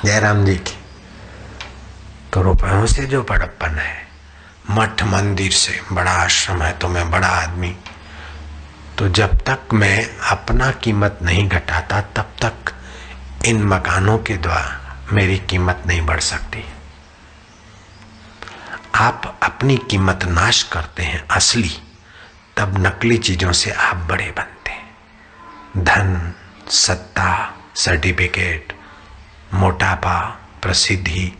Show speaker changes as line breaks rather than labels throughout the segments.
जयराम जी की। तो रुपयों से जो बड़प्पन है, मठ मंदिर से, बड़ा आश्रम है तो मैं बड़ा आदमी, तो जब तक मैं अपना कीमत नहीं घटाता तब तक इन मकानों के द्वारा मेरी कीमत नहीं बढ़ सकती। आप अपनी कीमत नाश करते हैं असली, तब नकली चीजों से आप बड़े बनते हैं। धन, सत्ता, सर्टिफिकेट, मोटापा, प्रसिद्धि,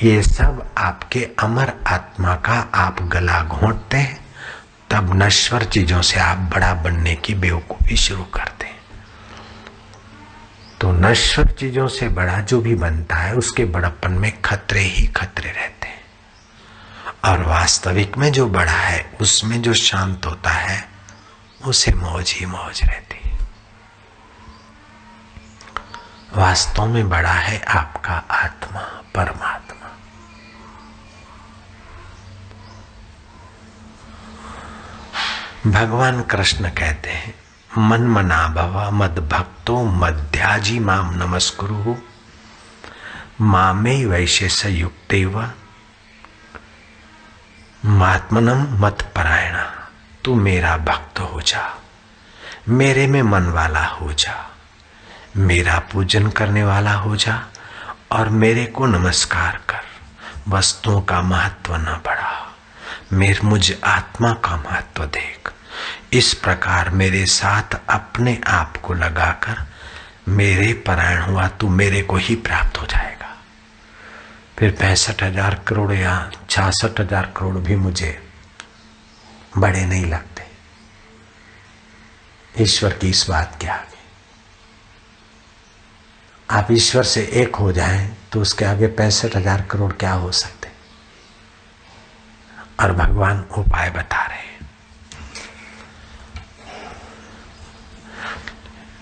ये सब आपके अमर आत्मा का आप गला घोंटते हैं, तब नश्वर चीजों से आप बड़ा बनने की बेवकूफी शुरू करते हैं। तो नश्वर चीजों से बड़ा जो भी बनता है उसके बड़प्पन में खतरे ही खतरे रहते हैं, और वास्तविक में जो बड़ा है उसमें जो शांत होता है उसे मौज ही मौज रहती है। वास्तव में बड़ा है आपका आत्मा, परमात्मा। भगवान कृष्ण कहते हैं, मन मना भव मद भक्तो मध्याजी माम नमस्कुरु मामे वैशे संयुक्तेव महात्मनम मत परायणा। तू मेरा भक्त हो जा, मेरे में मन वाला हो जा, मेरा पूजन करने वाला हो जा और मेरे को नमस्कार कर। वस्तुओं का महत्व न बढ़ा, मुझ आत्मा का महत्व देख। इस प्रकार मेरे साथ अपने आप को लगाकर मेरे परायण हुआ, तू मेरे को ही प्राप्त हो जाएगा। फिर 65,000 करोड़ या 66,000 करोड़ भी मुझे बड़े नहीं लगते ईश्वर की इस बात के आगे। आप ईश्वर से एक हो जाएं तो उसके आगे 65,000 करोड़ क्या हो सकते। और भगवान उपाय बता रहे हैं।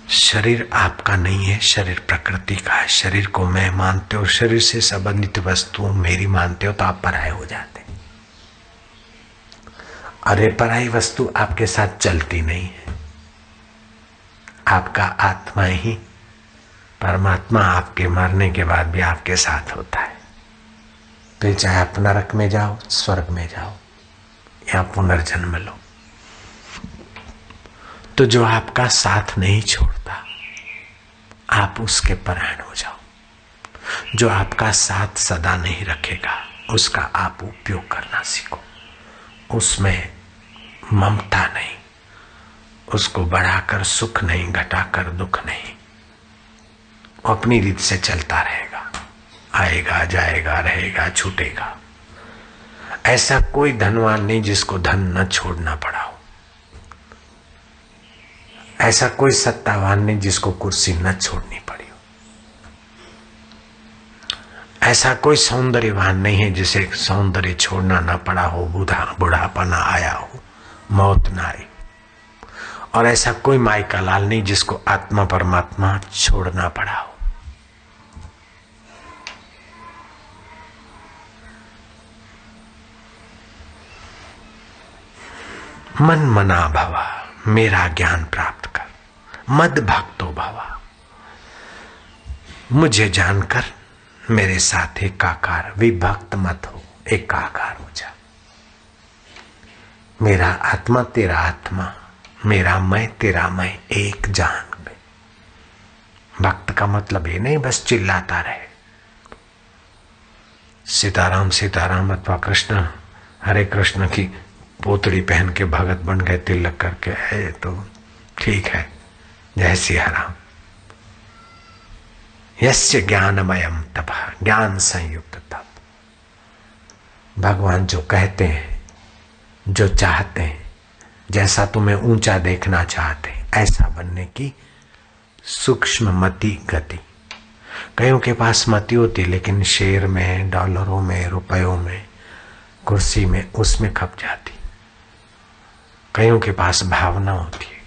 शरीर आपका नहीं है, शरीर प्रकृति का है। शरीर को मैं मानते हो, शरीर से संबंधित वस्तु मेरी मानते हो तो आप पराये हो जाते। अरे पराई वस्तु आपके साथ चलती नहीं है। आपका आत्मा ही, परमात्मा आपके मरने के बाद भी आपके साथ होता है। फिर चाहे आप नरक में जाओ, स्वर्ग में जाओ या पुनर्जन्म लो, तो जो आपका साथ नहीं छोड़ता आप उसके परायण हो जाओ। जो आपका साथ सदा नहीं रखेगा उसका आप उपयोग करना सीखो। उसमें ममता नहीं, उसको बढ़ाकर सुख नहीं, घटाकर दुख नहीं। अपनी रीत से चलता रहेगा, आएगा जाएगा, रहेगा छूटेगा। ऐसा कोई धनवान नहीं जिसको धन न छोड़ना पड़ा हो। ऐसा कोई सत्तावान नहीं जिसको कुर्सी न छोड़नी पड़ी हो। ऐसा कोई सौंदर्यवान नहीं है जिसे सौंदर्य छोड़ना न पड़ा हो, बुढ़ापा न आया हो, मौत न आई। और ऐसा कोई माई का लाल नहीं जिसको आत्मा परमात्मा छोड़ना पड़ा हो। मन मना भवा, मेरा ज्ञान प्राप्त कर। मद भक्तो भवा, मुझे जानकर मेरे साथ एकाकार, विभक्त मत हो, एकाकार हो जा। मेरा आत्मा तेरा आत्मा, मेरा मैं तेरा मैं, एक जान में। भक्त का मतलब ये नहीं बस चिल्लाता रहे सीताराम सीताराम अथवा कृष्ण हरे कृष्ण की पोतड़ी पहन के भगत बन गए तिलक करके, है तो ठीक है, जय सिया राम। यस्य ज्ञानमयम तप, ज्ञान संयुक्त तप। भगवान जो कहते हैं, जो चाहते हैं, जैसा तुम्हें ऊंचा देखना चाहते हैं ऐसा बनने की सूक्ष्म मति गति। कईयों के पास मति होती लेकिन शेयर में, डॉलरों में, रुपयों में, कुर्सी में, उसमें खप जाती। कईयों के पास भावना होती है,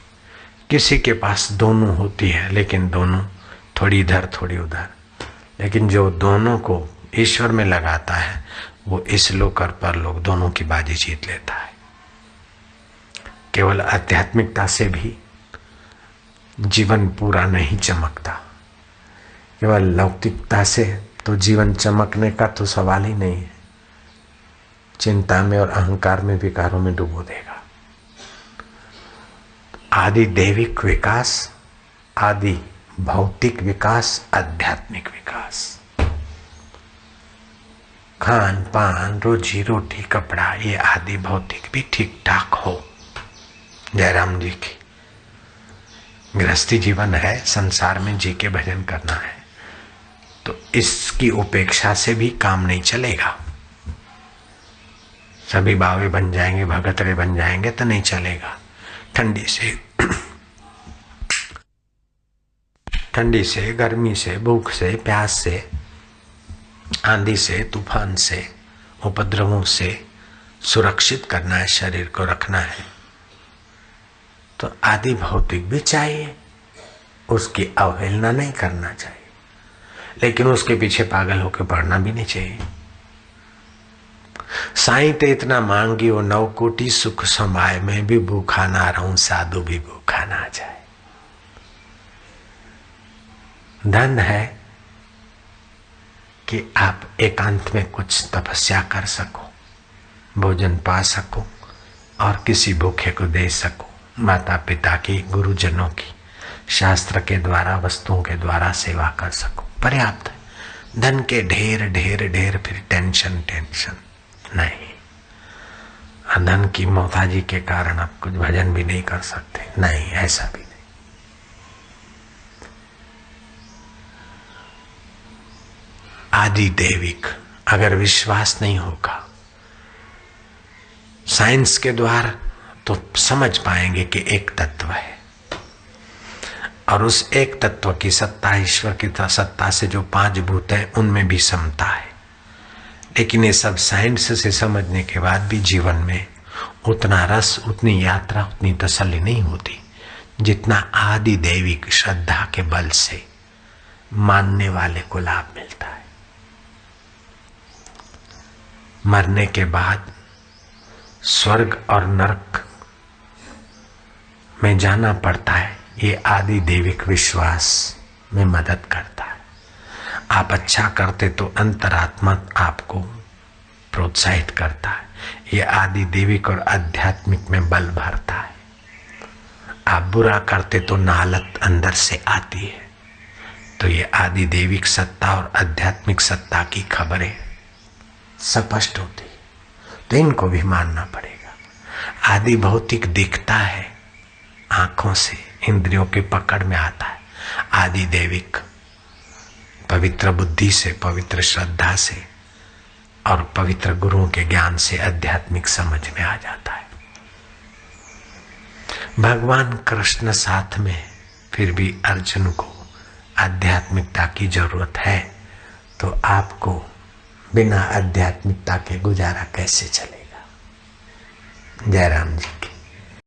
किसी के पास दोनों होती है लेकिन दोनों थोड़ी इधर थोड़ी उधर। लेकिन जो दोनों को ईश्वर में लगाता है वो इस लोक और परलोक दोनों की बाजी जीत लेता है। केवल आध्यात्मिकता से भी जीवन पूरा नहीं चमकता। केवल लौकिकता से तो जीवन चमकने का तो सवाल ही नहीं है। चिंता में और अहंकार में, विकारों में डुबो देगा। आदि दैविक विकास, आदि भौतिक विकास, आध्यात्मिक विकास, खान पान, रोजी रोटी, कपड़ा, ये आदि भौतिक भी ठीक ठाक हो। जयराम जी की गृहस्थी जीवन है, संसार में जी के भजन करना है, तो इसकी उपेक्षा से भी काम नहीं चलेगा। सभी बावे बन जाएंगे, भगतरे बन जाएंगे तो नहीं चलेगा। ठंडी से, गर्मी से, भूख से, प्यास से, आंधी से, तूफान से, उपद्रवों से सुरक्षित करना है, शरीर को रखना है, तो आदि भौतिक भी चाहिए, उसकी अवहेलना नहीं करना चाहिए, लेकिन उसके पीछे पागल होकर पड़ना भी नहीं चाहिए। साईं ते इतना मांगी वो 9 कोटि सुख समाये, मैं भी भूखा ना रहूं, साधु भी भूखा ना जाए। धन है कि आप एकांत में कुछ तपस्या कर सको, भोजन पा सको और किसी भूखे को दे सको, माता पिता की, गुरुजनों की, शास्त्र के द्वारा, वस्तुओं के द्वारा सेवा कर सको, पर्याप्त है। धन के ढेर ढेर ढेर फिर टेंशन नहीं। धन की मोहताजी के कारण आप कुछ भजन भी नहीं कर सकते, नहीं, ऐसा भी नहीं। आदि दैविक अगर विश्वास नहीं होगा साइंस के द्वारा, तो समझ पाएंगे कि एक तत्व है और उस एक तत्व की सत्ता, ईश्वर की सत्ता से जो 5 भूत है उनमें भी समता है। लेकिन ये सब साइंस से समझने के बाद भी जीवन में उतना रस, उतनी यात्रा, उतनी तसल्ली नहीं होती जितना आदि दैविक श्रद्धा के बल से मानने वाले को लाभ मिलता है। मरने के बाद स्वर्ग और नरक में जाना पड़ता है, ये आदि दैविक विश्वास में मदद करता है। आप अच्छा करते तो अंतरात्मा आपको प्रोत्साहित करता है, ये आदि दैविक और आध्यात्मिक में बल भरता है। आप बुरा करते तो नालत अंदर से आती है, तो ये आदि दैविक सत्ता और आध्यात्मिक सत्ता की खबरें स्पष्ट होती, तो इनको भी मानना पड़ेगा। आदि भौतिक दिखता है, आंखों से, इंद्रियों की पकड़ में आता है। आदि दैविक पवित्र बुद्धि से, पवित्र श्रद्धा से और पवित्र गुरुओं के ज्ञान से आध्यात्मिक समझ में आ जाता है। भगवान कृष्ण साथ में, फिर भी अर्जुन को आध्यात्मिकता की जरूरत है, तो आपको बिना आध्यात्मिकता के गुजारा कैसे चलेगा। जयराम जी।